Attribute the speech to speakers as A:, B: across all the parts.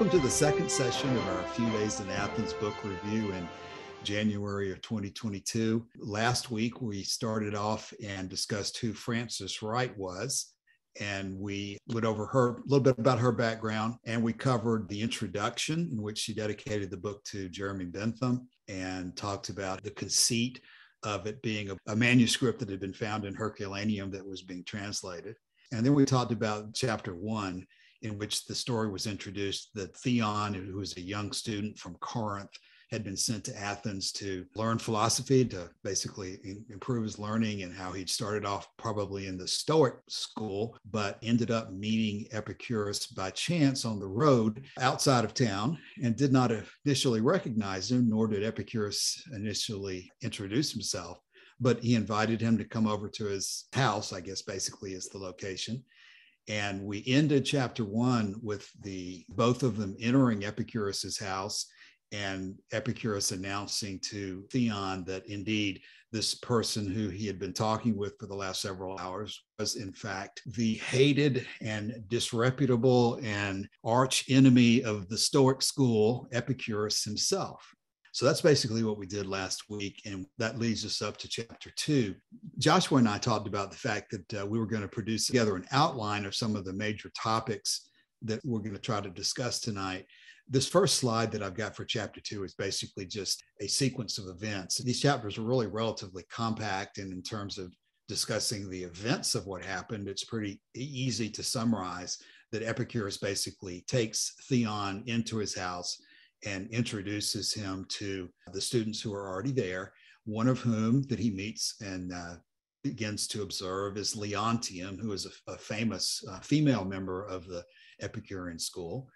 A: Welcome to the second session of our Few Days in Athens book review in January of 2022. Last week, we started off and discussed who Frances Wright was, and we went over a little bit about her background, and we covered the introduction in which she dedicated the book to Jeremy Bentham and talked about the conceit of it being a manuscript that had been found in Herculaneum that was being translated. And then we talked about chapter 1, in which the story was introduced that Theon, who was a young student from Corinth, had been sent to Athens to learn philosophy, to basically improve his learning, and how he'd started off probably in the Stoic school, but ended up meeting Epicurus by chance on the road outside of town and did not initially recognize him, nor did Epicurus initially introduce himself. But he invited him to come over to his house, I guess basically is the location. And we ended chapter 1 with both of them entering Epicurus's house and Epicurus announcing to Theon that indeed this person who he had been talking with for the last several hours was in fact the hated and disreputable and arch enemy of the Stoic school, Epicurus himself. So that's basically what we did last week, and that leads us up to chapter 2. Joshua and I talked about the fact that we were going to produce together an outline of some of the major topics that we're going to try to discuss tonight. This first slide that I've got for chapter 2 is basically just a sequence of events. These chapters are really relatively compact, and in terms of discussing the events of what happened, it's pretty easy to summarize that Epicurus basically takes Theon into his house and introduces him to the students who are already there, one of whom that he meets and begins to observe is Leontium, who is a famous female member of the Epicurean school.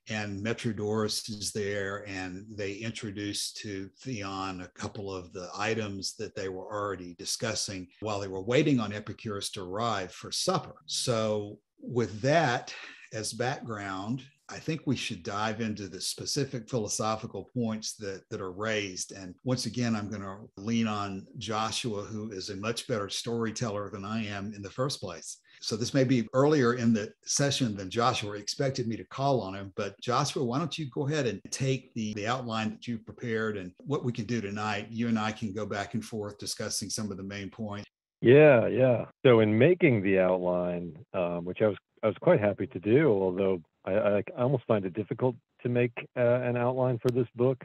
A: And Metrodorus is there, and they introduce to Theon a couple of the items that they were already discussing while they were waiting on Epicurus to arrive for supper. So with that as background, I think we should dive into the specific philosophical points that are raised. And once again, I'm going to lean on Joshua, who is a much better storyteller than I am in the first place. So this may be earlier in the session than Joshua expected me to call on him. But Joshua, why don't you go ahead and take the outline that you've prepared, and what we can do tonight, you and I can go back and forth discussing some of the main points.
B: Yeah. So in making the outline, which I was quite happy to do, although I almost find it difficult to make an outline for this book,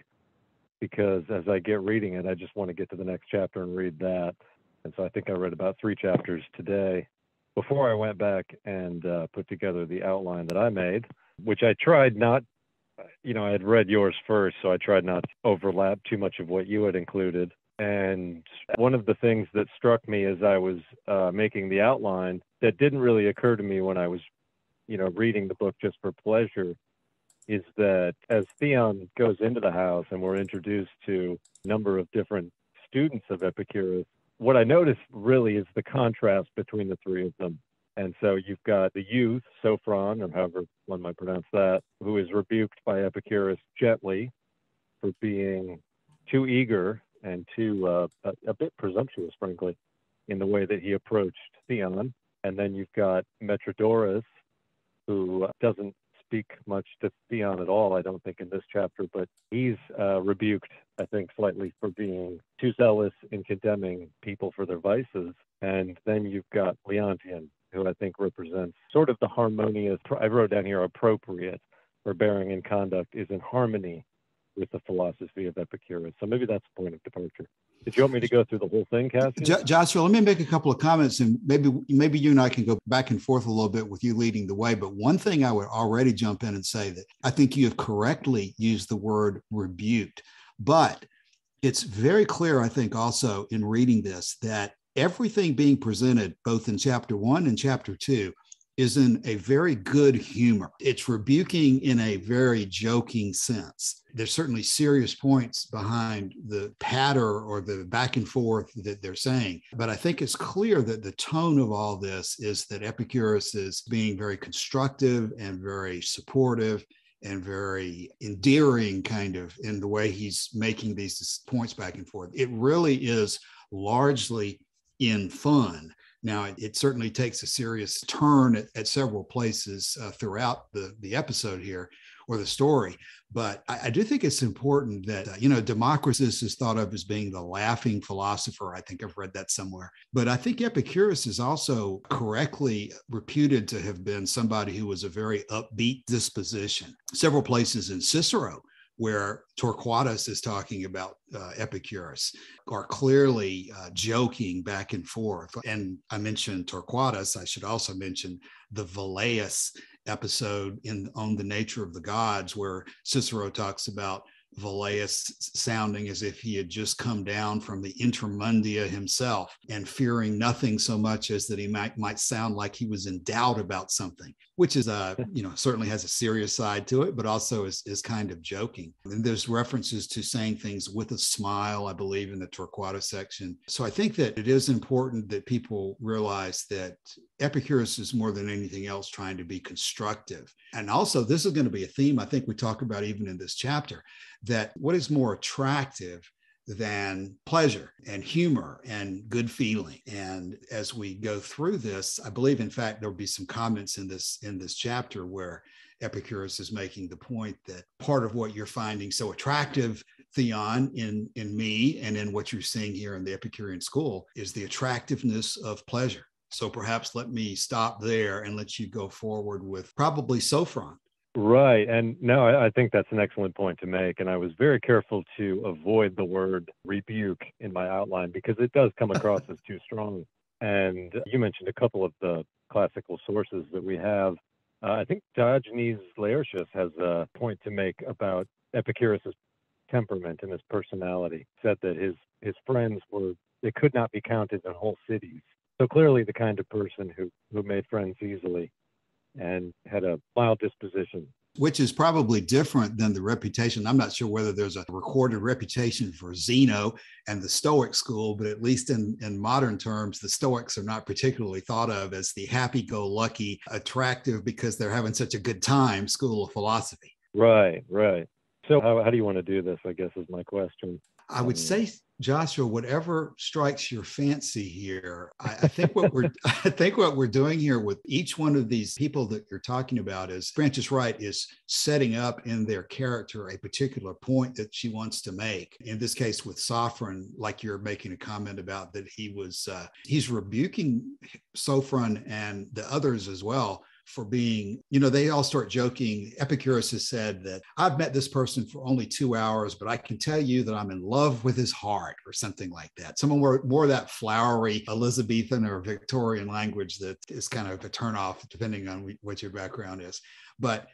B: because as I get reading it, I just want to get to the next chapter and read that. And so I think I read about 3 chapters today before I went back and put together the outline that I made, which I tried not, I had read yours first, so I tried not to overlap too much of what you had included. And one of the things that struck me as I was making the outline that didn't really occur to me when I was reading the book just for pleasure, is that as Theon goes into the house and we're introduced to a number of different students of Epicurus, what I noticed really is the contrast between the 3 of them. And so you've got the youth, Sophron, or however one might pronounce that, who is rebuked by Epicurus gently for being too eager and too a bit presumptuous, frankly, in the way that he approached Theon. And then you've got Metrodorus, who doesn't speak much to Theon at all, I don't think, in this chapter, but he's rebuked, I think, slightly for being too zealous in condemning people for their vices. And then you've got Leontium, who I think represents sort of the harmonious, I wrote down here, appropriate, or bearing in conduct is in harmony with the philosophy of Epicurus. So maybe that's the point of departure. Did you want me to go through the whole thing, Cassian?
A: Joshua, let me make a couple of comments, and maybe you and I can go back and forth a little bit with you leading the way. But one thing I would already jump in and say that I think you have correctly used the word rebuked. But it's very clear, I think, also in reading this, that everything being presented, both in chapter 1 and chapter 2, is in a very good humor. It's rebuking in a very joking sense. There's certainly serious points behind the patter or the back and forth that they're saying. But I think it's clear that the tone of all this is that Epicurus is being very constructive and very supportive and very endearing kind of in the way he's making these points back and forth. It really is largely in fun. Now, it certainly takes a serious turn at several places throughout the episode here, or the story. But I do think it's important that, Democritus is thought of as being the laughing philosopher. I think I've read that somewhere. But I think Epicurus is also correctly reputed to have been somebody who was a very upbeat disposition. Several places in Cicero, where Torquatus is talking about Epicurus, are clearly joking back and forth. And I mentioned Torquatus. I should also mention the Velleius episode on the nature of the gods, where Cicero talks about Velleius sounding as if he had just come down from the intermundia himself and fearing nothing so much as that he might sound like he was in doubt about something, which is certainly has a serious side to it, but also is kind of joking. And there's references to saying things with a smile, I believe, in the Torquatus section. So I think that it is important that people realize that Epicurus is more than anything else trying to be constructive. And also, this is going to be a theme I think we talk about even in this chapter, that what is more attractive than pleasure and humor and good feeling. And as we go through this, I believe, in fact, there'll be some comments in this chapter where Epicurus is making the point that part of what you're finding so attractive, Theon, in me and in what you're seeing here in the Epicurean school is the attractiveness of pleasure. So perhaps let me stop there and let you go forward with probably Sophron.
B: Right. And no, I think that's an excellent point to make. And I was very careful to avoid the word rebuke in my outline because it does come across as too strong. And you mentioned a couple of the classical sources that we have. I think Diogenes Laertius has a point to make about Epicurus's temperament and his personality. He said that his friends they could not be counted in whole cities. So clearly the kind of person who made friends easily and had a mild disposition.
A: Which is probably different than the reputation. I'm not sure whether there's a recorded reputation for Zeno and the Stoic school, but at least in modern terms, the Stoics are not particularly thought of as the happy-go-lucky, attractive because they're having such a good time school of philosophy.
B: Right. So how do you want to do this, I guess, is my question.
A: I would say, Joshua, whatever strikes your fancy here. I think what we're doing here with each one of these people that you're talking about is Frances Wright is setting up in their character a particular point that she wants to make. In this case, with Sophron, like you're making a comment about that he's rebuking Sophron and the others as well for being, they all start joking. Epicurus has said that I've met this person for only 2 hours, but I can tell you that I'm in love with his heart, or something like that. Some more of that flowery Elizabethan or Victorian language that is kind of a turnoff depending on what your background is. But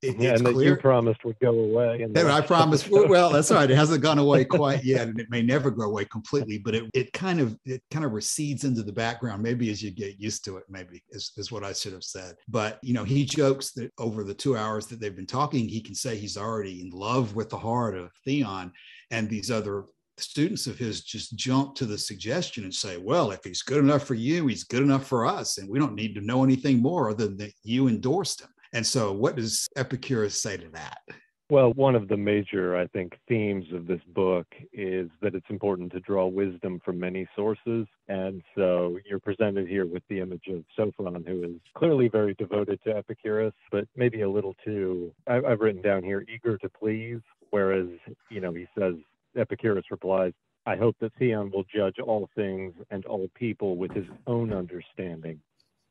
A: it's
B: and that
A: clear.
B: You promised would go away. And
A: I promised. Well, that's all right. It hasn't gone away quite yet, and it may never go away completely. But it kind of recedes into the background, maybe as you get used to it. Maybe is what I should have said. But he jokes that over the 2 hours that they've been talking, he can say he's already in love with the heart of Theon, and these other students of his just jump to the suggestion and say, well, if he's good enough for you, he's good enough for us, and we don't need to know anything more other than that you endorsed him. And so what does Epicurus say to that?
B: Well, one of the major, I think, themes of this book is that it's important to draw wisdom from many sources. And so you're presented here with the image of Sophron, who is clearly very devoted to Epicurus, but maybe a little too, I've written down here, eager to please, whereas, he says, Epicurus replies, I hope that Theon will judge all things and all people with his own understanding,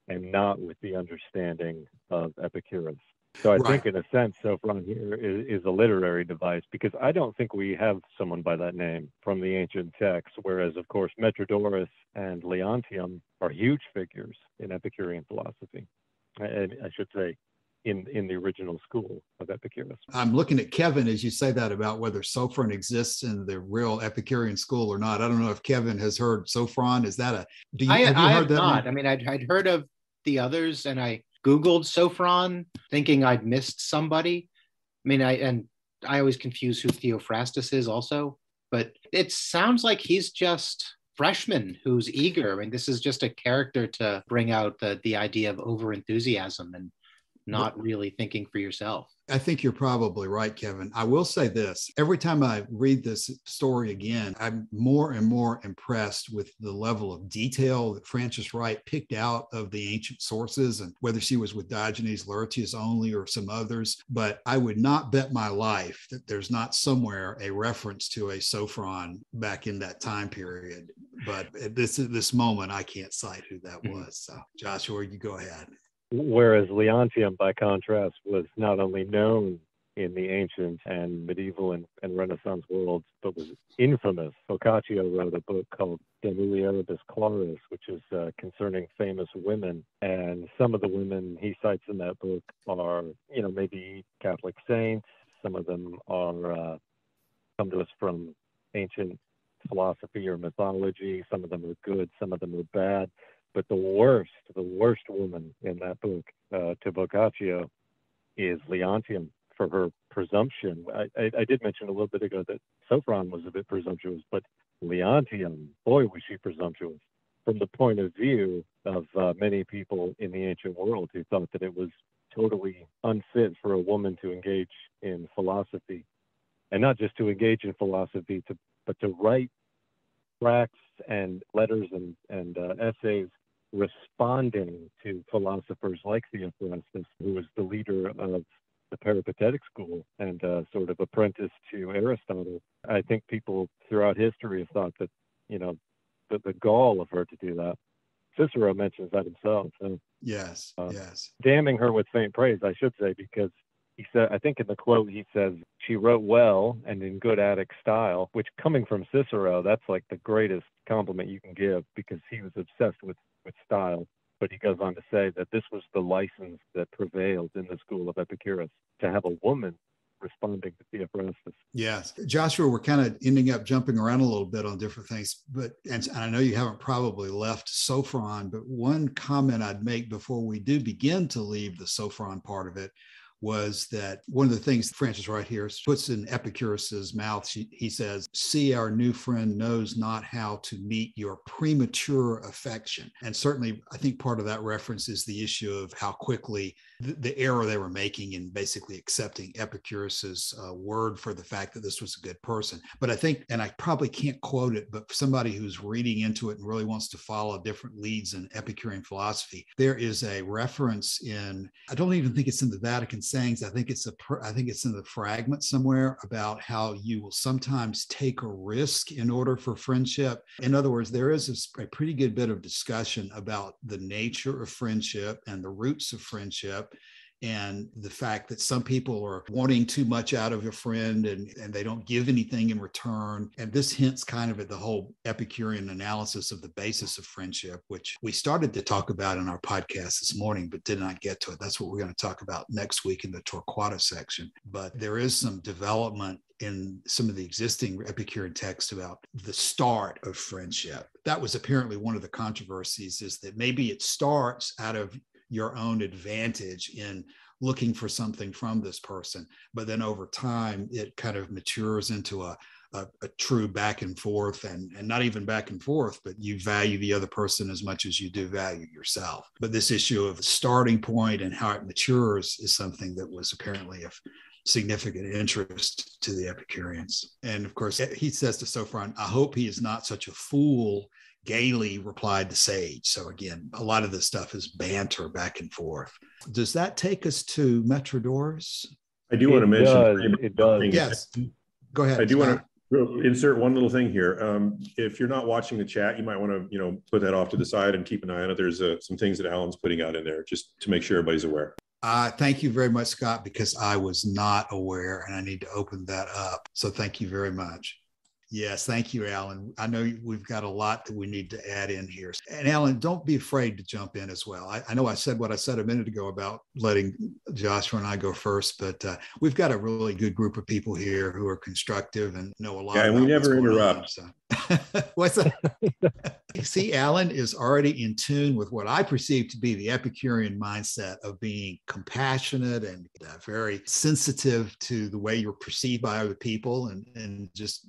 B: and not with the understanding of Epicurus. So I think, in a sense, Sophron here is a literary device, because I don't think we have someone by that name from the ancient texts, whereas, of course, Metrodorus and Leontium are huge figures in Epicurean philosophy, and I should say, in the original school of Epicurus.
A: I'm looking at Kevin as you say that about whether Sophron exists in the real Epicurean school or not. I don't know if Kevin has heard Sophron. Is that have you heard that?
C: Not. I mean, I'd heard of the others, and I Googled Sophron thinking I'd missed somebody. I mean, I always confuse who Theophrastus is also, but it sounds like he's just freshman who's eager. I mean, this is just a character to bring out the idea of overenthusiasm and not really thinking for yourself.
A: I think you're probably right, Kevin. I will say this. Every time I read this story again, I'm more and more impressed with the level of detail that Frances Wright picked out of the ancient sources, and whether she was with Diogenes Laertius only or some others. But I would not bet my life that there's not somewhere a reference to a sophron back in that time period. But at this moment, I can't cite who that was. So, Joshua, you go ahead.
B: Whereas Leontium, by contrast, was not only known in the ancient and medieval and Renaissance worlds, but was infamous. Boccaccio wrote a book called De Mulieribus Claris, which is concerning famous women. And some of the women he cites in that book are, maybe Catholic saints. Some of them are come to us from ancient philosophy or mythology. Some of them are good, some of them are bad. But the worst woman in that book to Boccaccio is Leontium for her presumption. I did mention a little bit ago that Sophron was a bit presumptuous, but Leontium, boy, was she presumptuous from the point of view of many people in the ancient world who thought that it was totally unfit for a woman to engage in philosophy. And not just to engage in philosophy, but to write tracts and letters and essays responding to philosophers like Theophrastus, who was the leader of the Peripatetic school and sort of apprentice to Aristotle. I think people throughout history have thought that, the gall of her to do that. Cicero mentions that himself. So,
A: yes.
B: Damning her with faint praise, I should say, because he said, I think in the quote, he says, she wrote well and in good Attic style, which coming from Cicero, that's like the greatest compliment you can give because he was obsessed with style. But he goes on to say that this was the license that prevailed in the school of Epicurus, to have a woman responding to Theophrastus.
A: Yes. Joshua, we're kind of ending up jumping around a little bit on different things, and I know you haven't probably left Sophron, but one comment I'd make before we do begin to leave the Sophron part of it was that one of the things Frances Wright here puts in Epicurus's mouth, he says, see, our new friend knows not how to meet your premature affection. And certainly, I think part of that reference is the issue of how quickly the error they were making in basically accepting Epicurus's word for the fact that this was a good person. But I think, and I probably can't quote it, but for somebody who's reading into it and really wants to follow different leads in Epicurean philosophy, there is a reference in, I don't even think it's in the Vatican sayings. I think it's in the fragment somewhere about how you will sometimes take a risk in order for friendship. In other words, there is a pretty good bit of discussion about the nature of friendship and the roots of friendship, and the fact that some people are wanting too much out of a friend and they don't give anything in return. And this hints kind of at the whole Epicurean analysis of the basis of friendship, which we started to talk about in our podcast this morning, but did not get to it. That's what we're going to talk about next week in the Torquata section. But there is some development in some of the existing Epicurean texts about the start of friendship. That was apparently one of the controversies, is that maybe it starts out of your own advantage in looking for something from this person, but then over time it kind of matures into a true back and forth, and not even back and forth, but you value the other person as much as you do value yourself. But this issue of the starting point and how it matures is something that was apparently of significant interest to the Epicureans. And of course, he says to Sophron, I hope he is not such a fool, gaily replied the sage. So again, a lot of this stuff is banter back and forth. Does that take us to Metrodorus?
D: I do want to mention.
B: It does.
A: Yes. Go ahead.
D: I do want to insert one little thing here. If you're not watching the chat, you might want to, put that off to the side and keep an eye on it. There's some things that Alan's putting out in there just to make sure everybody's aware.
A: Thank you very much, Scott, because I was not aware and I need to open that up. So thank you very much. Yes, thank you, Alan. I know we've got a lot that we need to add in here. And Alan, don't be afraid to jump in as well. I know I said what I said a minute ago about letting Joshua and I go first, but we've got a really good group of people here who are constructive and know a lot.
D: Yeah, and we never interrupt.
A: So. What's that? See, Alan is already in tune with what I perceive to be the Epicurean mindset of being compassionate and very sensitive to the way you're perceived by other people, and just,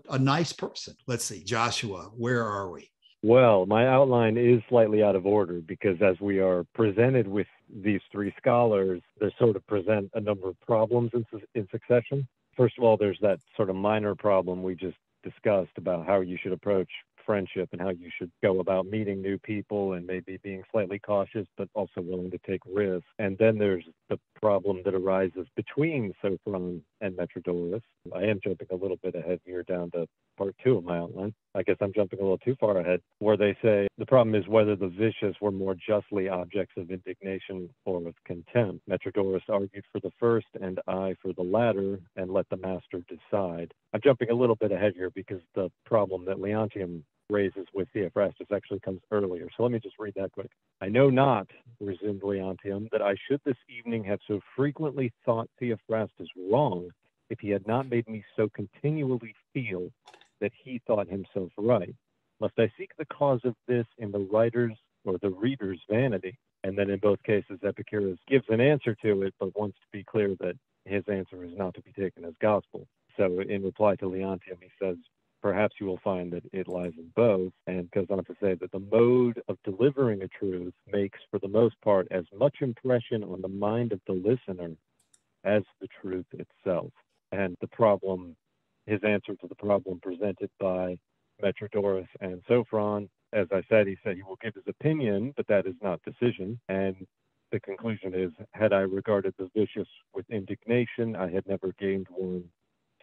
A: a nice person. Let's see, Joshua, where are we?
B: Well, my outline is slightly out of order because as we are presented with these three scholars, they sort of present a number of problems in succession. First of all, there's that sort of minor problem we just discussed about how you should approach friendship and how you should go about meeting new people and maybe being slightly cautious, but also willing to take risks. And then there's the problem that arises between Sophron and Metrodorus. I am jumping a little bit ahead here down to part 2 of my outline. I guess I'm jumping a little too far ahead, where they say the problem is whether the vicious were more justly objects of indignation or of contempt. Metrodorus argued for the first and I for the latter, and let the master decide. I'm jumping a little bit ahead here because the problem that Leontium raises with Theophrastus actually comes earlier. So let me just read that quick. I know not, resumed Leontium, that I should this evening have so frequently thought Theophrastus wrong if he had not made me so continually feel that he thought himself right. Must I seek the cause of this in the writer's or the reader's vanity? And then in both cases, Epicurus gives an answer to it, but wants to be clear that his answer is not to be taken as gospel. So in reply to Leontium, he says, perhaps you will find that it lies in both, and goes on to say that the mode of delivering a truth makes, for the most part, as much impression on the mind of the listener as the truth itself. And the problem, his answer to the problem presented by Metrodorus and Sophron, as I said, he said he will give his opinion, but that is not decision. And the conclusion is, had I regarded the vicious with indignation, I had never gained one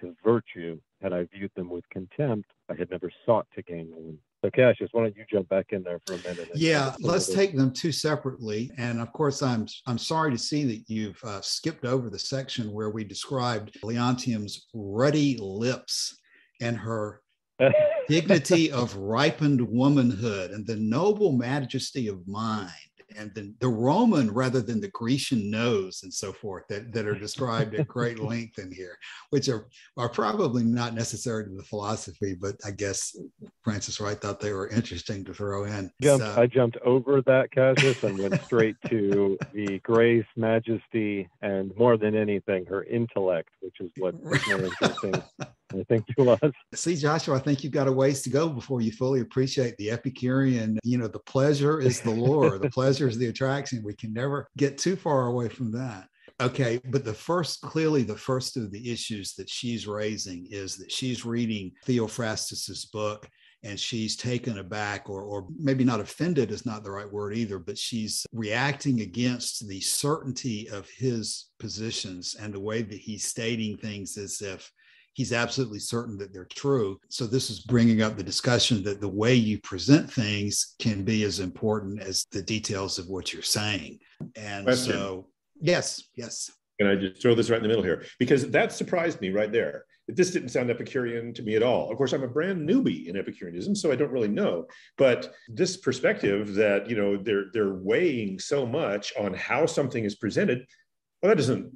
B: to virtue. Had I viewed them with contempt, I had never sought to gain one. So Cassius, why don't you jump back in there for a minute?
A: Yeah, let's take them two separately. And of course, I'm sorry to see that you've skipped over the section where we described Leontium's ruddy lips and her dignity of ripened womanhood and the noble majesty of mind, and the Roman rather than the Grecian nose and so forth that are described at great length in here, which are probably not necessary to the philosophy, but I guess Frances Wright thought they were interesting to throw in.
B: I jumped over that, Cassius, and went straight to the grace, majesty, and more than anything, her intellect, which is what is more interesting, I think, to us.
A: See, Joshua, I think you've got a ways to go before you fully appreciate the Epicurean, the pleasure is the lure, the pleasure is the attraction. We can never get too far away from that. Okay, but clearly the first of the issues that she's raising is that she's reading Theophrastus's book and she's taken aback, or maybe not offended is not the right word either, but she's reacting against the certainty of his positions and the way that he's stating things as if he's absolutely certain that they're true. So this is bringing up the discussion that the way you present things can be as important as the details of what you're saying. And
D: Question.
A: So, yes.
D: Can I just throw this right in the middle here? Because that surprised me right there. This didn't sound Epicurean to me at all. Of course, I'm a brand newbie in Epicureanism, so I don't really know. But this perspective that, they're weighing so much on how something is presented, well, that doesn't,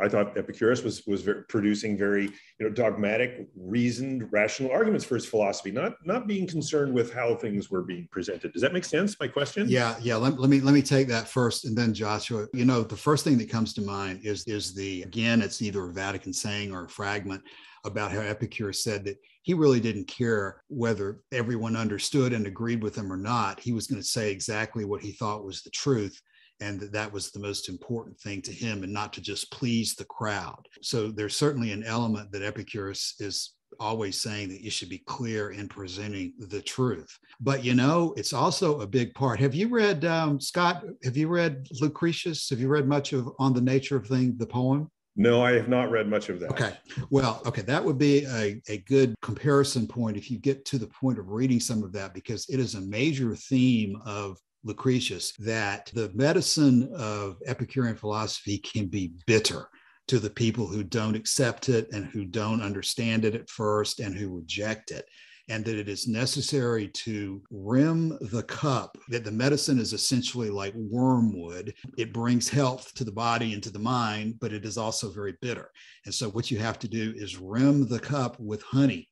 D: I thought Epicurus was producing very, dogmatic, reasoned, rational arguments for his philosophy, not being concerned with how things were being presented. Does that make sense, my question?
A: Yeah. Let me take that first, and then Joshua. The first thing that comes to mind is again, it's either a Vatican saying or a fragment about how Epicurus said that he really didn't care whether everyone understood and agreed with him or not. He was going to say exactly what he thought was the truth, and that was the most important thing to him, and not to just please the crowd. So there's certainly an element that Epicurus is always saying that you should be clear in presenting the truth. But, it's also a big part. Have you read, Scott, have you read Lucretius? Have you read much of On the Nature of Things, the poem?
D: No, I have not read much of that.
A: Okay. Well, that would be a good comparison point if you get to the point of reading some of that, because it is a major theme of Lucretius that the medicine of Epicurean philosophy can be bitter to the people who don't accept it and who don't understand it at first and who reject it, and that it is necessary to rim the cup, that the medicine is essentially like wormwood. It brings health to the body and to the mind, but it is also very bitter. And so what you have to do is rim the cup with honey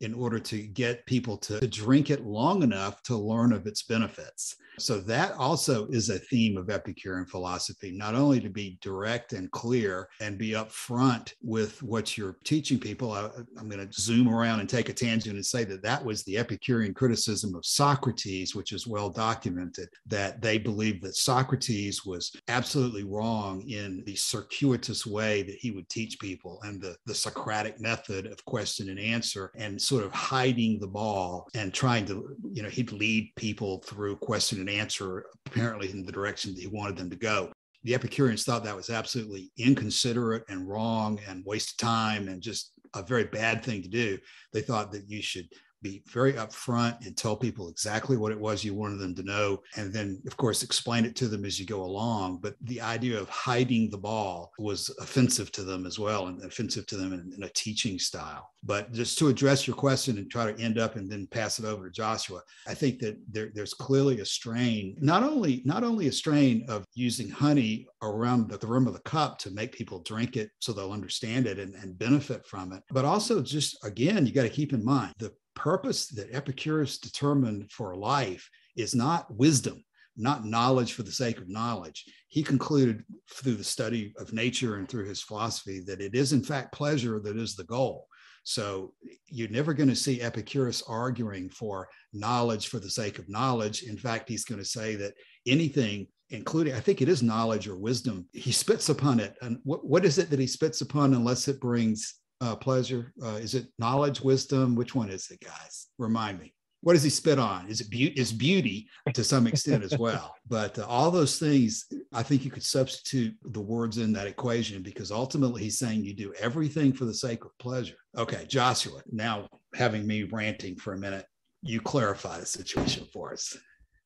A: in order to get people to drink it long enough to learn of its benefits. So that also is a theme of Epicurean philosophy, not only to be direct and clear and be upfront with what you're teaching people. I'm going to zoom around and take a tangent and say that that was the Epicurean criticism of Socrates, which is well documented, that they believed that Socrates was absolutely wrong in the circuitous way that he would teach people, and the Socratic method of question and answer, and sort of hiding the ball and trying to, he'd lead people through question and answer, apparently in the direction that he wanted them to go. The Epicureans thought that was absolutely inconsiderate and wrong and waste of time and just a very bad thing to do. They thought that you should be very upfront and tell people exactly what it was you wanted them to know, and then, of course, explain it to them as you go along. But the idea of hiding the ball was offensive to them as well, and offensive to them in a teaching style. But just to address your question and try to end up and then pass it over to Joshua, I think that there's clearly a strain, not only a strain of using honey around the rim of the cup to make people drink it so they'll understand it and benefit from it, but also just, again, you got to keep in mind the purpose that Epicurus determined for life is not wisdom, not knowledge for the sake of knowledge. He concluded through the study of nature and through his philosophy that it is in fact pleasure that is the goal. So you're never going to see Epicurus arguing for knowledge for the sake of knowledge. In fact, he's going to say that anything, including, I think it is knowledge or wisdom, he spits upon it. And what is it that he spits upon unless it brings pleasure? Is it knowledge, wisdom? Which one is it, guys? Remind me. What does he spit on? Is it beauty to some extent as well? But all those things, I think you could substitute the words in that equation, because ultimately he's saying you do everything for the sake of pleasure. Okay, Joshua, now having me ranting for a minute, you clarify the situation for us.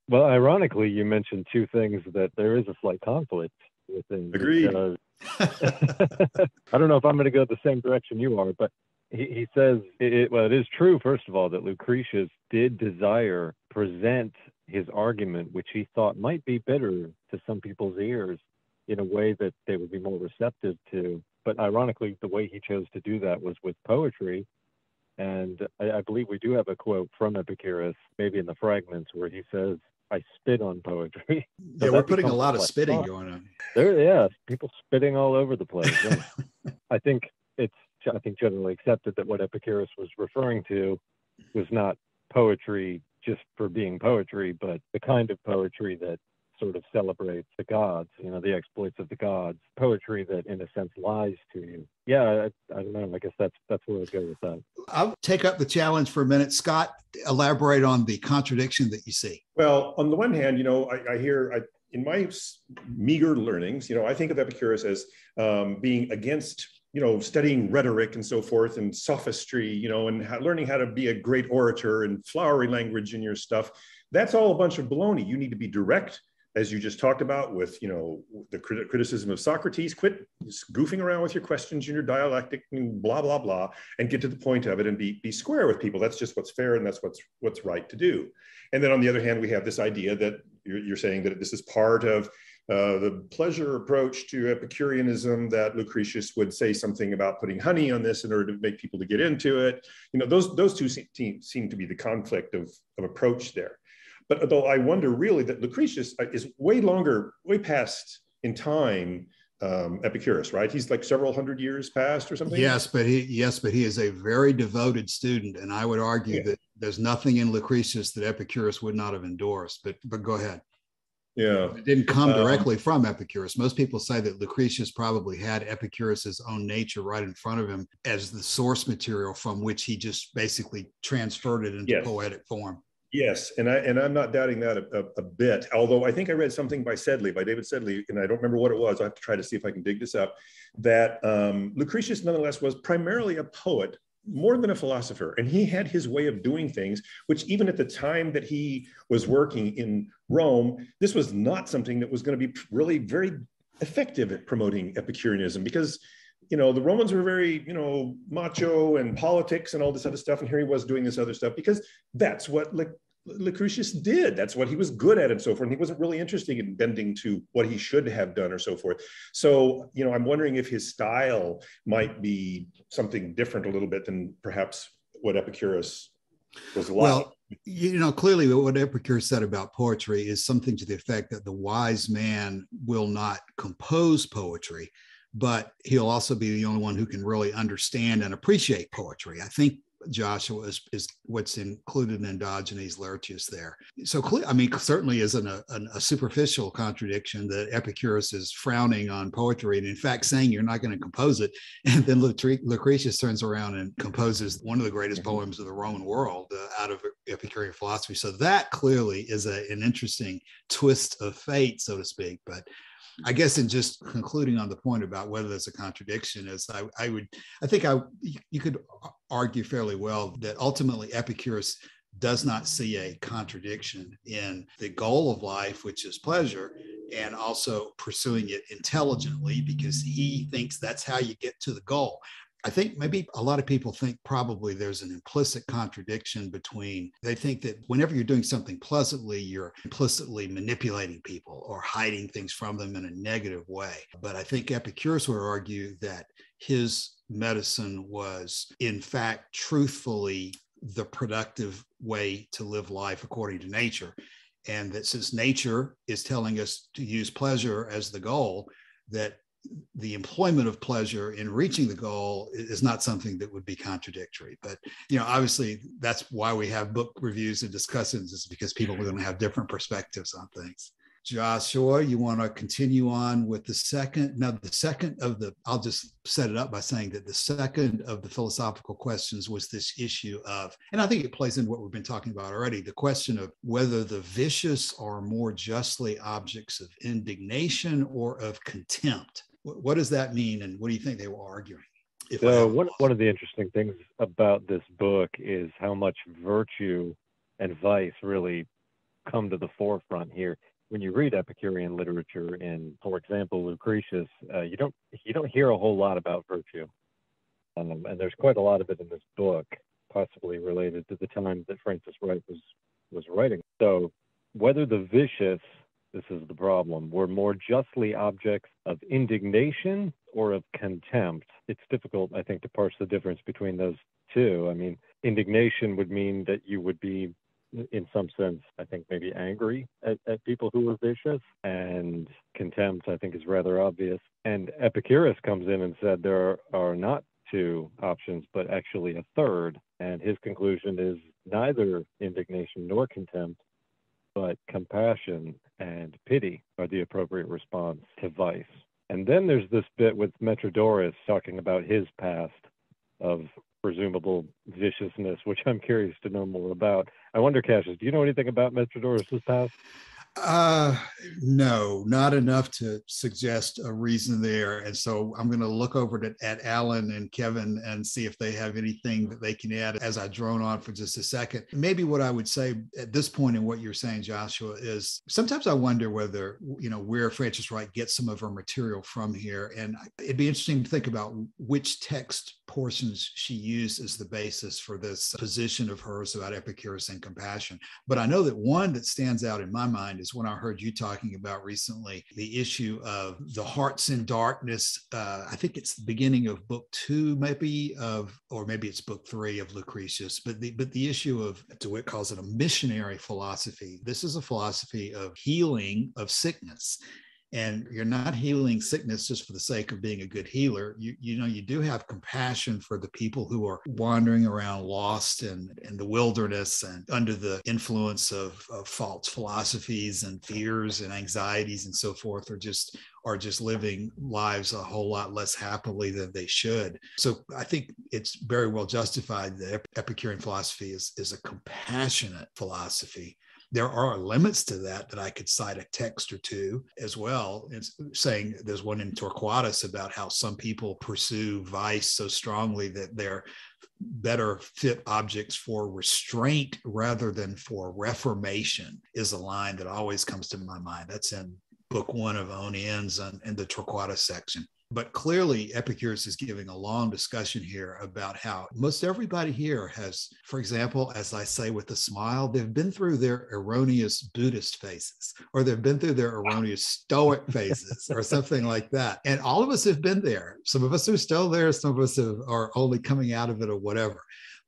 B: Well, ironically, you mentioned two things that there is a slight conflict within.
D: Agreed.
B: I don't know if I'm going to go the same direction you are, but he says, it is true, first of all, that Lucretius did desire to present his argument, which he thought might be bitter to some people's ears, in a way that they would be more receptive to. But ironically, the way he chose to do that was with poetry. And I believe we do have a quote from Epicurus, maybe in the fragments, where he says, "I spit on poetry." So
A: yeah, we're putting a lot of spitting going on.
B: People spitting all over the place. Yeah. I think generally accepted that what Epicurus was referring to was not poetry just for being poetry, but the kind of poetry that sort of celebrates the gods, the exploits of the gods, poetry that in a sense lies to you. Yeah, I don't know. I guess that's where I'd go with that.
A: I'll take up the challenge for a minute. Scott, elaborate on the contradiction that you see.
D: Well, on the one hand, I hear in my meager learnings, I think of Epicurus as being against studying rhetoric and so forth, and sophistry, and learning how to be a great orator and flowery language in your stuff. That's all a bunch of baloney. You need to be direct, as you just talked about with, the criticism of Socrates. Quit goofing around with your questions and your dialectic and blah, blah, blah, and get to the point of it and be square with people. That's just what's fair, and that's what's right to do. And then on the other hand, we have this idea that you're saying that this is part of the pleasure approach to Epicureanism, that Lucretius would say something about putting honey on this in order to make people to get into it. Those two seem to be the conflict of approach there. But though I wonder really that Lucretius is way past in time Epicurus, right? He's like several hundred years past or something.
A: Yes, but he is a very devoted student, and I would argue that there's nothing in Lucretius that Epicurus would not have endorsed. But go ahead.
D: Yeah,
A: it didn't come directly from Epicurus. Most people say that Lucretius probably had Epicurus's own nature right in front of him as the source material from which he just basically transferred it into poetic form.
D: Yes, and I'm not doubting that a bit. Although I think I read something by David Sedley, and I don't remember what it was. I have to try to see if I can dig this up. That Lucretius, nonetheless, was primarily a poet more than a philosopher, and he had his way of doing things, which even at the time that he was working in Rome, this was not something that was going to be really very effective at promoting Epicureanism, because the Romans were very, macho and politics and all this other stuff. And here he was doing this other stuff because that's what Lucretius did. That's what he was good at and so forth. And he wasn't really interested in bending to what he should have done or so forth. So, I'm wondering if his style might be something different a little bit than perhaps what Epicurus was like.
A: Well, clearly what Epicurus said about poetry is something to the effect that the wise man will not compose poetry, but he'll also be the only one who can really understand and appreciate poetry. I think Joshua is what's included in Diogenes Laertius there. So, certainly isn't a superficial contradiction that Epicurus is frowning on poetry and in fact saying you're not going to compose it. And then Lucretius turns around and composes one of the greatest poems of the Roman world out of Epicurean philosophy. So that clearly is an interesting twist of fate, so to speak. But I guess in just concluding on the point about whether there's a contradiction, is you could argue fairly well that ultimately Epicurus does not see a contradiction in the goal of life, which is pleasure, and also pursuing it intelligently, because he thinks that's how you get to the goal. I think maybe a lot of people think probably there's an implicit contradiction they think that whenever you're doing something pleasantly, you're implicitly manipulating people or hiding things from them in a negative way. But I think Epicurus would argue that his medicine was, in fact, truthfully the productive way to live life according to nature. And that since nature is telling us to use pleasure as the goal, that the employment of pleasure in reaching the goal is not something that would be contradictory. But, obviously that's why we have book reviews and discussions, is because people are going to have different perspectives on things. Joshua, you want to continue on with the second? Now, I'll just set it up by saying that the second of the philosophical questions was this issue of, and I think it plays into what we've been talking about already, the question of whether the vicious are more justly objects of indignation or of contempt. What does that mean, and what do you think they were arguing?
B: So one of the interesting things about this book is how much virtue and vice really come to the forefront here. When you read Epicurean literature in, for example, Lucretius, you don't hear a whole lot about virtue, and there's quite a lot of it in this book, possibly related to the time that Frances Wright was writing. So whether the vicious, this is the problem, were more justly objects of indignation or of contempt, it's difficult, I think, to parse the difference between those two. I mean, indignation would mean that you would be, in some sense, I think maybe angry at people who were vicious, and contempt, I think, is rather obvious. And Epicurus comes in and said there are not two options, but actually a third. And his conclusion is neither indignation nor contempt, but compassion and pity are the appropriate response to vice. And then there's this bit with Metrodorus talking about his past of presumable viciousness, which I'm curious to know more about. I wonder, Cassius, do you know anything about Metrodorus' past?
A: No, not enough to suggest a reason there. And so I'm going to look over at Alan and Kevin and see if they have anything that they can add as I drone on for just a second. Maybe what I would say at this point in what you're saying, Joshua, is sometimes I wonder whether, where Frances Wright gets some of her material from here. And it'd be interesting to think about which text portions she used as the basis for this position of hers about Epicurus and compassion. But I know that one that stands out in my mind is when I heard you talking about recently the issue of the hearts in darkness. I think it's the beginning of book 2, or maybe it's book 3 of Lucretius. But the issue of, DeWitt calls it a missionary philosophy. This is a philosophy of healing of sickness. And you're not healing sickness just for the sake of being a good healer. You do have compassion for the people who are wandering around lost in the wilderness and under the influence of false philosophies and fears and anxieties and so forth, are just living lives a whole lot less happily than they should. So I think it's very well justified that Epicurean philosophy is a compassionate philosophy. There are limits to that I could cite a text or two as well. It's saying there's one in Torquatus about how some people pursue vice so strongly that they're better fit objects for restraint rather than for reformation, is a line that always comes to my mind. That's in book 1 of Ossian and the Torquatus section. But clearly, Epicurus is giving a long discussion here about how most everybody here has, for example, as I say with a smile, they've been through their erroneous Buddhist phases, or they've been through their erroneous Stoic phases, or something like that. And all of us have been there. Some of us are still there. Some of us are only coming out of it or whatever.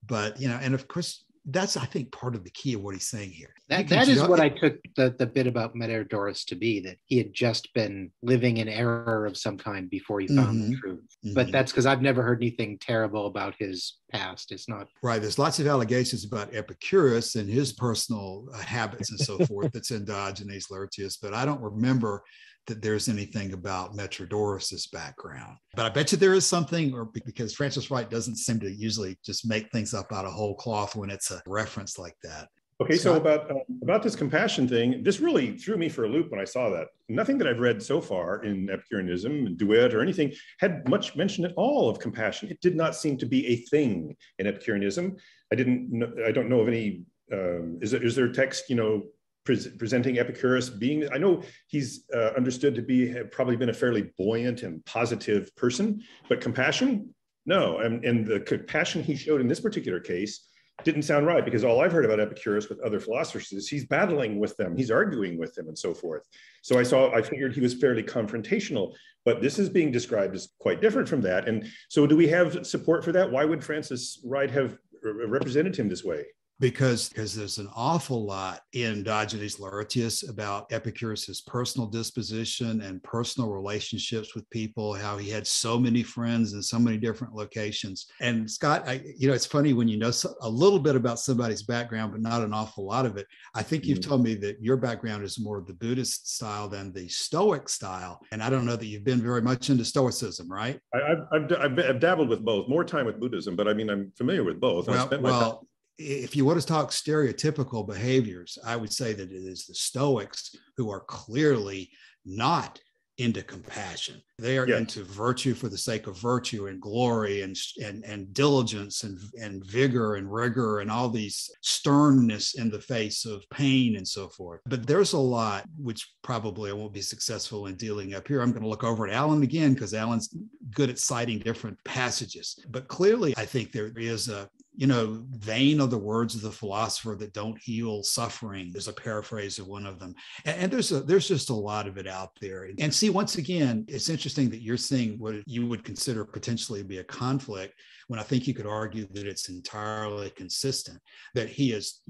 A: But, and of course, that's, I think, part of the key of what he's saying here.
C: That is what I took the bit about Metrodorus to be, that he had just been living in error of some kind before he found the truth. But that's because I've never heard anything terrible about his past. It's not
A: right. There's lots of allegations about Epicurus and his personal habits and so forth that's in Diogenes Laertius, but I don't remember that there's anything about Metrodorus's background. But I bet you there is something, or because Frances Wright doesn't seem to usually just make things up out of whole cloth when it's a reference like that.
D: Okay, so about this compassion thing, this really threw me for a loop when I saw that. Nothing that I've read so far in Epicureanism, Duet, or anything had much mention at all of compassion. It did not seem to be a thing in Epicureanism. I don't know of any. Is there text, presenting Epicurus being? I know he's understood to have probably been a fairly buoyant and positive person, but compassion, no. And the compassion he showed in this particular case didn't sound right, because all I've heard about Epicurus with other philosophers is he's battling with them, he's arguing with them, and so forth. So I figured he was fairly confrontational, but this is being described as quite different from that. And so do we have support for that? Why would Frances Wright have represented him this way?
A: Because there's an awful lot in Diogenes Laertius about Epicurus's personal disposition and personal relationships with people, how he had so many friends in so many different locations. And Scott, it's funny when you know a little bit about somebody's background, but not an awful lot of it. I think you've told me that your background is more of the Buddhist style than the Stoic style. And I don't know that you've been very much into Stoicism, right?
D: I've dabbled with both, more time with Buddhism, but I mean, I'm familiar with both.
A: If you want to talk stereotypical behaviors, I would say that it is the Stoics who are clearly not into compassion. They are into virtue for the sake of virtue, and glory and diligence and vigor and rigor and all these sternness in the face of pain and so forth. But there's a lot which probably I won't be successful in dealing up here. I'm going to look over at Alan again, because Alan's good at citing different passages. But clearly, I think there is a vain are the words of the philosopher that don't heal suffering. There's a paraphrase of one of them. And there's just a lot of it out there. And see, once again, it's interesting that you're seeing what you would consider potentially be a conflict, when I think you could argue that it's entirely consistent, that he's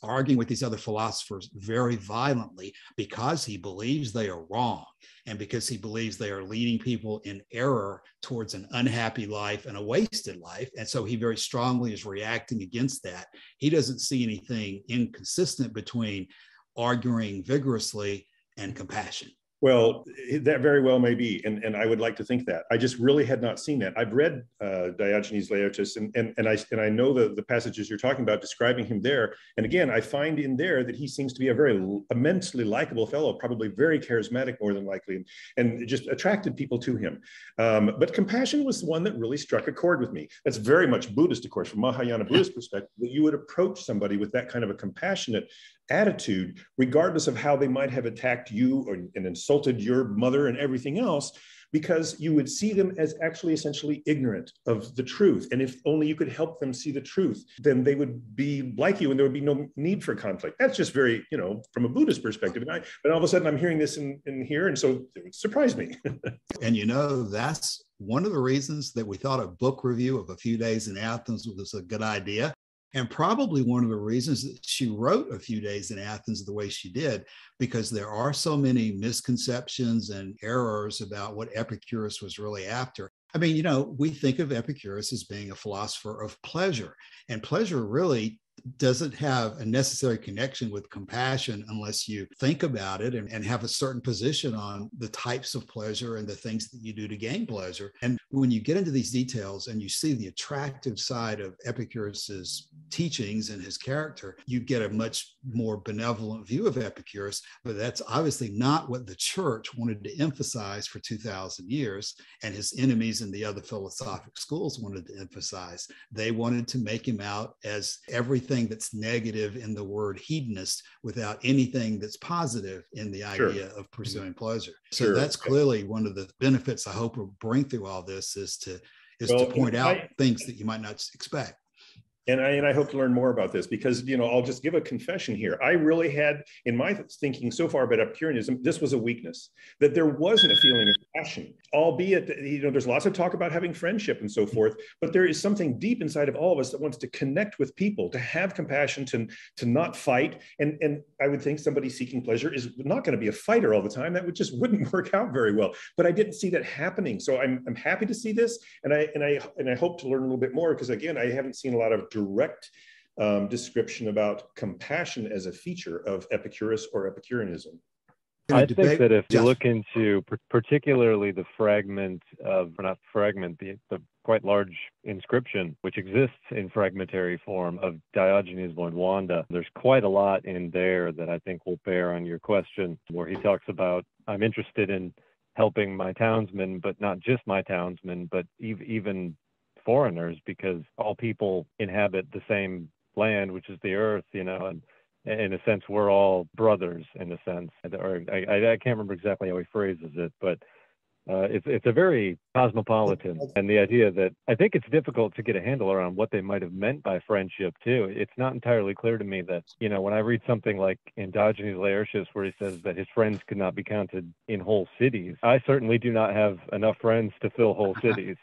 A: arguing with these other philosophers very violently because he believes they are wrong, and because he believes they are leading people in error towards an unhappy life and a wasted life. And so he very strongly is reacting against that. He doesn't see anything inconsistent between arguing vigorously and compassion.
D: Well, that very well may be, and I would like to think that. I just really had not seen that. I've read Diogenes Laertius, and I know the passages you're talking about describing him there. And again, I find in there that he seems to be a very immensely likable fellow, probably very charismatic, more than likely, and just attracted people to him. But compassion was the one that really struck a chord with me. That's very much Buddhist, of course, from Mahayana Buddhist perspective, that you would approach somebody with that kind of a compassionate attitude, regardless of how they might have attacked you and insulted your mother and everything else, because you would see them as actually essentially ignorant of the truth. And if only you could help them see the truth, then they would be like you and there would be no need for conflict. That's just very, from a Buddhist perspective. But all of a sudden I'm hearing this in here, and so it surprised me.
A: And that's one of the reasons that we thought a book review of A Few Days in Athens was a good idea. And probably one of the reasons that she wrote A Few Days in Athens the way she did, because there are so many misconceptions and errors about what Epicurus was really after. I mean, we think of Epicurus as being a philosopher of pleasure, and pleasure really doesn't have a necessary connection with compassion unless you think about it and have a certain position on the types of pleasure and the things that you do to gain pleasure. And when you get into these details and you see the attractive side of Epicurus's teachings and his character, you get a much more benevolent view of Epicurus. But that's obviously not what the church wanted to emphasize for 2,000 years, and his enemies in the other philosophic schools wanted to emphasize. They wanted to make him out as everything that's negative in the word hedonist without anything that's positive in the idea of pursuing pleasure. So that's clearly one of the benefits I hope we'll bring through all this is to point out things that you might not expect.
D: And I hope to learn more about this because, I'll just give a confession here. I really had, in my thinking so far about Epicureanism, this was a weakness, that there wasn't a feeling of passion, albeit, there's lots of talk about having friendship and so forth, but there is something deep inside of all of us that wants to connect with people, to have compassion, to not fight. And I would think somebody seeking pleasure is not going to be a fighter all the time. That wouldn't work out very well. But I didn't see that happening. So I'm happy to see this. And I hope to learn a little bit more because, again, I haven't seen a lot of direct description about compassion as a feature of Epicurus or Epicureanism.
B: I think that if you look into particularly the fragment of, or not fragment, the quite large inscription, which exists in fragmentary form of Diogenes Wanda, there's quite a lot in there that I think will bear on your question, where he talks about, I'm interested in helping my townsmen, but not just my townsmen, but even foreigners, because all people inhabit the same land, which is the earth, and in a sense, we're all brothers in a sense. Or I can't remember exactly how he phrases it, but it's a very cosmopolitan, and the idea that I think it's difficult to get a handle around what they might have meant by friendship too. It's not entirely clear to me that, when I read something like in Diogenes Laertius, where he says that his friends could not be counted in whole cities, I certainly do not have enough friends to fill whole cities.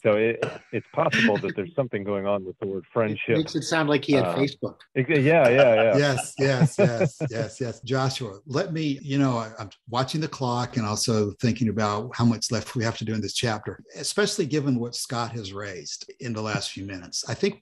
B: So it's possible that there's something going on with the word friendship.
C: It makes it sound like he had Facebook.
B: Yeah.
A: Yes. Joshua, let me, I'm watching the clock and also thinking about how much left we have to do in this chapter, especially given what Scott has raised in the last few minutes. I think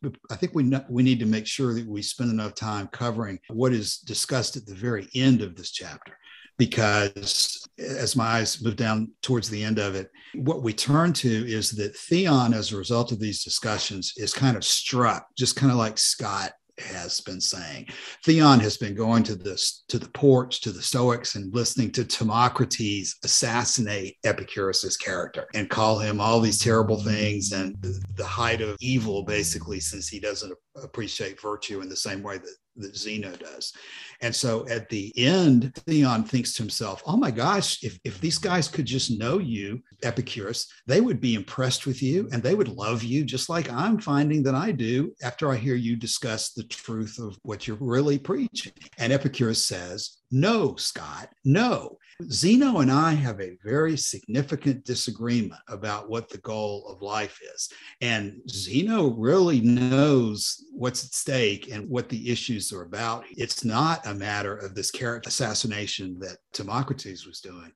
A: we need to make sure that we spend enough time covering what is discussed at the very end of this chapter. Because as my eyes move down towards the end of it, what we turn to is that Theon, as a result of these discussions, is kind of struck, just kind of like Scott has been saying. Theon has been going to the porch, to the Stoics, and listening to Timocrates assassinate Epicurus's character and call him all these terrible things and the height of evil, basically, since he doesn't appreciate virtue in the same way that Zeno does. And so at the end, Theon thinks to himself, oh my gosh, if these guys could just know you, Epicurus, they would be impressed with you and they would love you just like I'm finding that I do after I hear you discuss the truth of what you're really preaching. And Epicurus says, no, Scott, no. Zeno and I have a very significant disagreement about what the goal of life is. And Zeno really knows what's at stake and what the issues are about. It's not a matter of this character assassination that Timocrates was doing,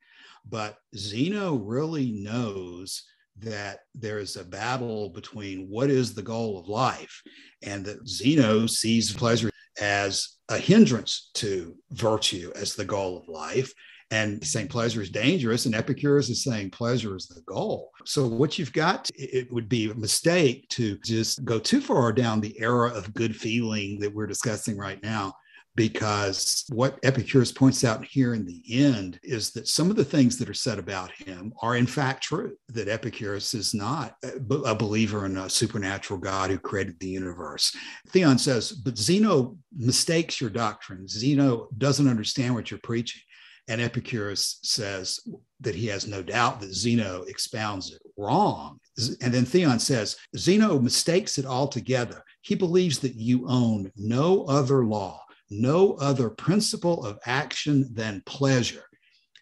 A: but Zeno really knows that there is a battle between what is the goal of life, and that Zeno sees pleasure as a hindrance to virtue as the goal of life. And saying pleasure is dangerous, and Epicurus is saying pleasure is the goal. So what you've got, it would be a mistake to just go too far down the era of good feeling that we're discussing right now, because what Epicurus points out here in the end is that some of the things that are said about him are in fact true, that Epicurus is not a believer in a supernatural God who created the universe. Theon says, but Zeno mistakes your doctrine. Zeno doesn't understand what you're preaching. And Epicurus says that he has no doubt that Zeno expounds it wrong. And then Theon says, Zeno mistakes it altogether. He believes that you own no other law, no other principle of action than pleasure.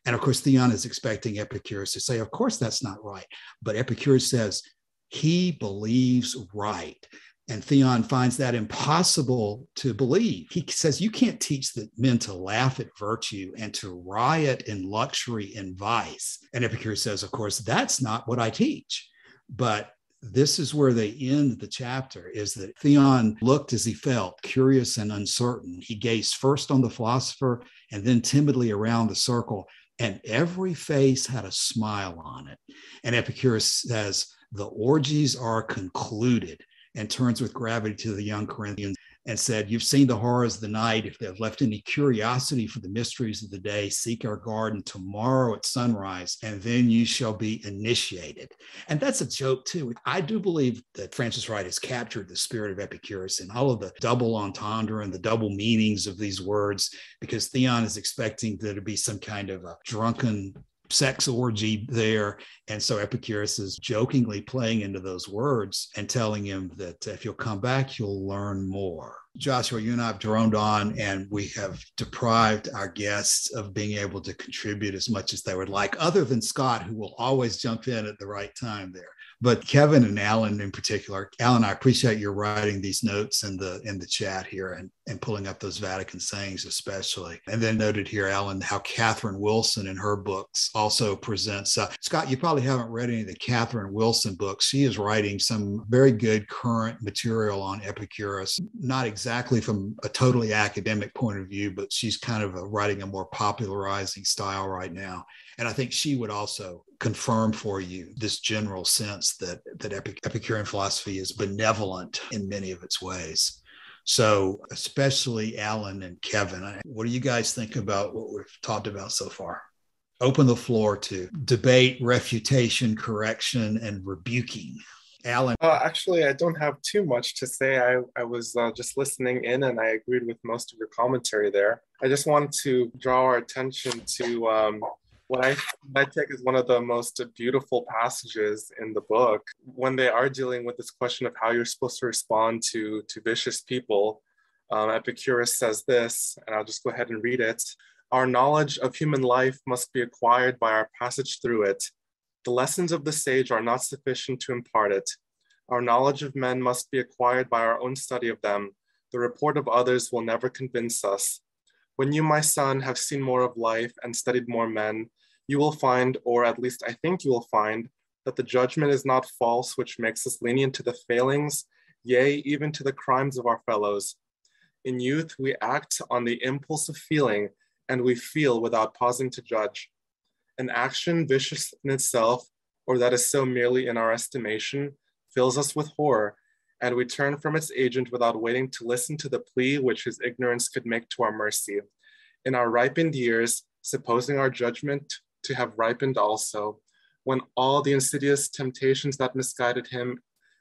A: And of course, Theon is expecting Epicurus to say, of course, that's not right. But Epicurus says, he believes right. And Theon finds that impossible to believe. He says, you can't teach that men to laugh at virtue and to riot in luxury and vice. And Epicurus says, of course, that's not what I teach. But this is where they end the chapter, is that Theon looked as he felt, curious and uncertain. He gazed first on the philosopher and then timidly around the circle, and every face had a smile on it. And Epicurus says, the orgies are concluded, and turns with gravity to the young Corinthians and said, you've seen the horrors of the night. If they have left any curiosity for the mysteries of the day, seek our garden tomorrow at sunrise, and then you shall be initiated. And that's a joke too. I do believe that Frances Wright has captured the spirit of Epicurus and all of the double entendre and the double meanings of these words, because Theon is expecting there to be some kind of a drunken sex orgy there. And so Epicurus is jokingly playing into those words and telling him that if you'll come back, you'll learn more. Joshua, you and I have droned on, and we have deprived our guests of being able to contribute as much as they would like, other than Scott, who will always jump in at the right time there. But Kevin and Alan in particular, Alan, I appreciate your writing these notes in the chat here and pulling up those Vatican sayings especially. And then noted here, Alan, how Catherine Wilson in her books also presents. Scott, you probably haven't read any of the Catherine Wilson books. She is writing some very good current material on Epicurus, not exactly from a totally academic point of view, but she's kind of writing a more popularizing style right now. And I think she would also confirm for you this general sense that Epicurean philosophy is benevolent in many of its ways. So especially Alan and Kevin, what do you guys think about what we've talked about so far? Open the floor to debate, refutation, correction, and rebuking. Alan?
E: Actually, I don't have too much to say. I was just listening in, and I agreed with most of your commentary there. I just wanted to draw our attention to what I take as one of the most beautiful passages in the book, when they are dealing with this question of how you're supposed to respond to vicious people. Epicurus says this, and I'll just go ahead and read it. Our knowledge of human life must be acquired by our passage through it. The lessons of the sage are not sufficient to impart it. Our knowledge of men must be acquired by our own study of them. The report of others will never convince us. When you, my son, have seen more of life and studied more men, you will find, or at least I think you will find, that the judgment is not false, which makes us lenient to the failings, yea, even to the crimes of our fellows. In youth, we act on the impulse of feeling, and we feel without pausing to judge. An action vicious in itself, or that is so merely in our estimation, fills us with horror, and we turn from its agent without waiting to listen to the plea which his ignorance could make to our mercy. In our ripened years, supposing our judgment to have ripened also, when all the insidious temptations that misguided him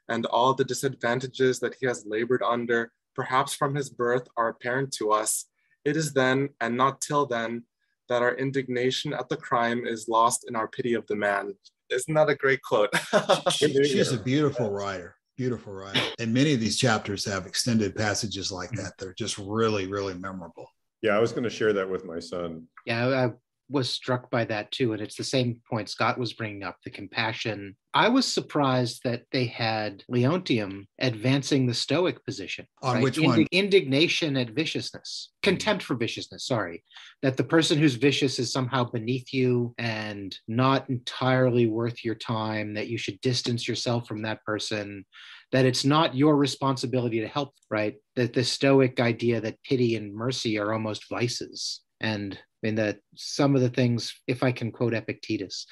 E: and all the disadvantages that he has labored under, perhaps from his birth, are apparent to us, it is then, and not till then, that our indignation at the crime is lost in our pity of the man. Isn't that a great quote?
A: She's a beautiful writer. Beautiful writer. And many of these chapters have extended passages like that. They're just really, really memorable.
D: Yeah, I was going to share that with my son.
C: Yeah, I was struck by that too. And it's the same point Scott was bringing up, the compassion. I was surprised that they had Leontium advancing the Stoic position.
A: On
C: right?
A: which one?
C: Indignation at viciousness. Contempt for viciousness, sorry. That the person who's vicious is somehow beneath you and not entirely worth your time, that you should distance yourself from that person, that it's not your responsibility to help, right? That the Stoic idea that pity and mercy are almost vices. And I mean, that some of the things, if I can quote Epictetus,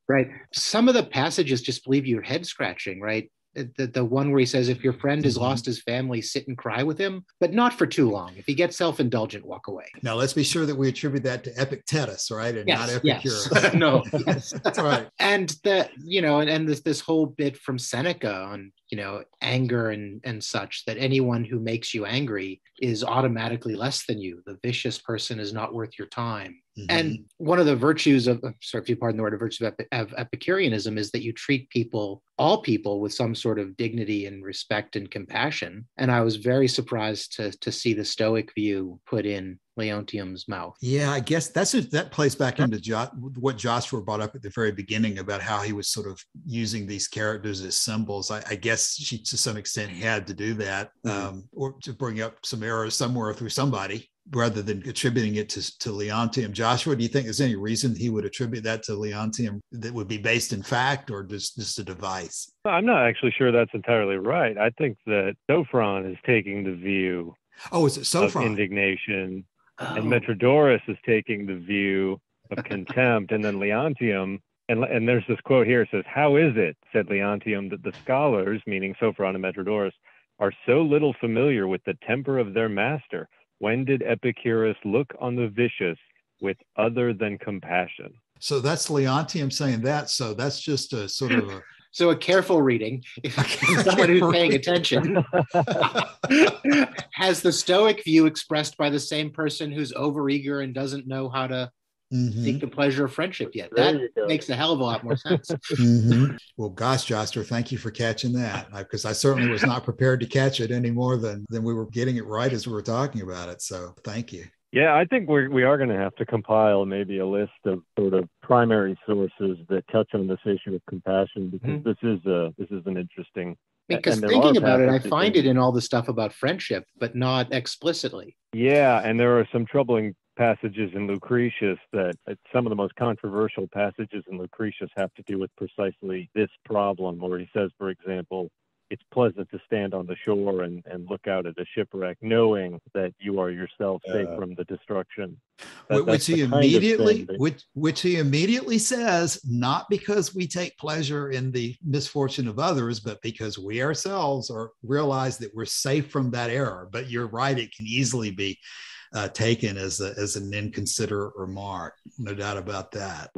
C: right? Some of the passages just leave your head scratching, right? The one where he says, if your friend has lost his family, sit and cry with him, but not for too long. If he gets self-indulgent, walk away.
A: Now, let's be sure that we attribute that to Epictetus, right? And
C: yes,
A: not Epicurus.
C: Yes. No, yes.
A: That's right.
C: And and this whole bit from Seneca on, anger and such, that anyone who makes you angry is automatically less than you. The vicious person is not worth your time. Mm-hmm. And one of the virtues of, if you pardon the word, a virtue of Epicureanism is that you treat all people with some sort of dignity and respect and compassion. And I was very surprised to see the Stoic view put in Leontium's mouth.
A: Yeah, I guess that plays back into what Joshua brought up at the very beginning about how he was sort of using these characters as symbols. I guess she, to some extent, had to do that, or to bring up some errors somewhere through somebody, rather than attributing it to Leontium. Joshua, do you think there's any reason he would attribute that to Leontium that would be based in fact, or just a device?
B: I'm not actually sure that's entirely right. I think that Sophron is taking the view
A: is it Sophron?
B: Of indignation, and Metrodorus is taking the view of contempt, and then Leontium, and there's this quote here, it says, "How is it," said Leontium, "that the scholars," meaning Sophron and Metrodorus, "are so little familiar with the temper of their master? When did Epicurus look on the vicious with other than compassion?" So
A: that's Leontium saying that. So that's just a sort of a...
C: So a careful reading, if someone who's paying attention, has the Stoic view expressed by the same person who's overeager and doesn't know how to seek the pleasure of friendship yet.
B: There
C: That
B: you go.
C: makes a hell of a lot more sense.
A: Well, gosh, Joster, thank you for catching that, because I certainly was not prepared to catch it any more than we were getting it right as we were talking about it. So thank you.
B: Yeah, I think we are going to have to compile maybe a list of sort of primary sources that touch on this issue of compassion, because this is an interesting.
C: Because thinking about it, I find it in all the stuff about friendship, but not explicitly.
B: Yeah, and there are some troubling passages in Lucretius that some of the most controversial passages in Lucretius have to do with precisely this problem, where he says, for example, it's pleasant to stand on the shore and look out at a shipwreck, knowing that you are yourself safe from the destruction.
A: Which he immediately says, not because we take pleasure in the misfortune of others, but because we ourselves realize that we're safe from that error. But you're right; it can easily be taken as an inconsiderate remark. No doubt about that.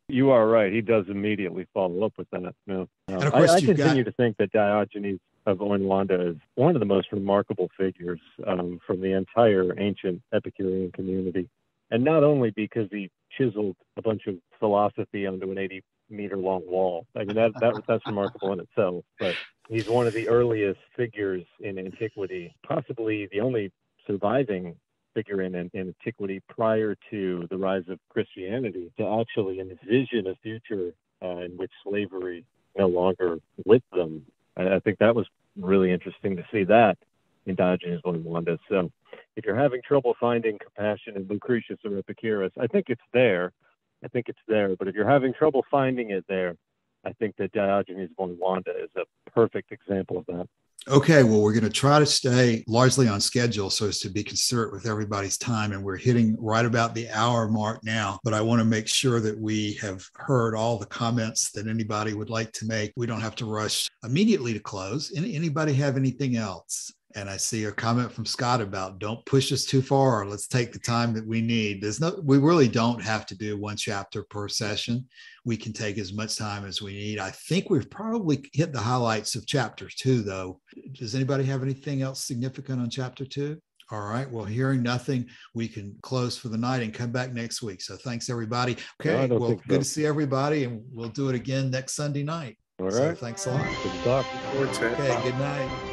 B: You are right. He does immediately follow up with that. No.
A: And of course,
B: I continue to think that Diogenes of Oenwanda is one of the most remarkable figures from the entire ancient Epicurean community. And not only because he chiseled a bunch of philosophy onto an 80-meter long wall. I mean, that's remarkable in itself. But he's one of the earliest figures in antiquity, possibly the only surviving figure in antiquity prior to the rise of Christianity to actually envision a future in which slavery no longer with them. I think that was really interesting to see that in Diogenes of Oenwanda. So if you're having trouble finding compassion in Lucretius or Epicurus, I think it's there. But if you're having trouble finding it there, I think that Diogenes of Oenwanda is a perfect example of that.
A: Okay, well, we're going to try to stay largely on schedule so as to be considerate with everybody's time. And we're hitting right about the hour mark now. But I want to make sure that we have heard all the comments that anybody would like to make. We don't have to rush immediately to close. Anybody have anything else? And I see a comment from Scott about don't push us too far. Let's take the time that we need. We really don't have to do one chapter per session. We can take as much time as we need. I think we've probably hit the highlights of chapter 2, though. Does anybody have anything else significant on chapter 2? All right. Well, hearing nothing, we can close for the night and come back next week. So thanks, everybody. Okay. Well, good to see everybody, and we'll do it again next Sunday night.
B: All right.
A: So thanks a lot.
B: Good talk.
A: Okay. Good night.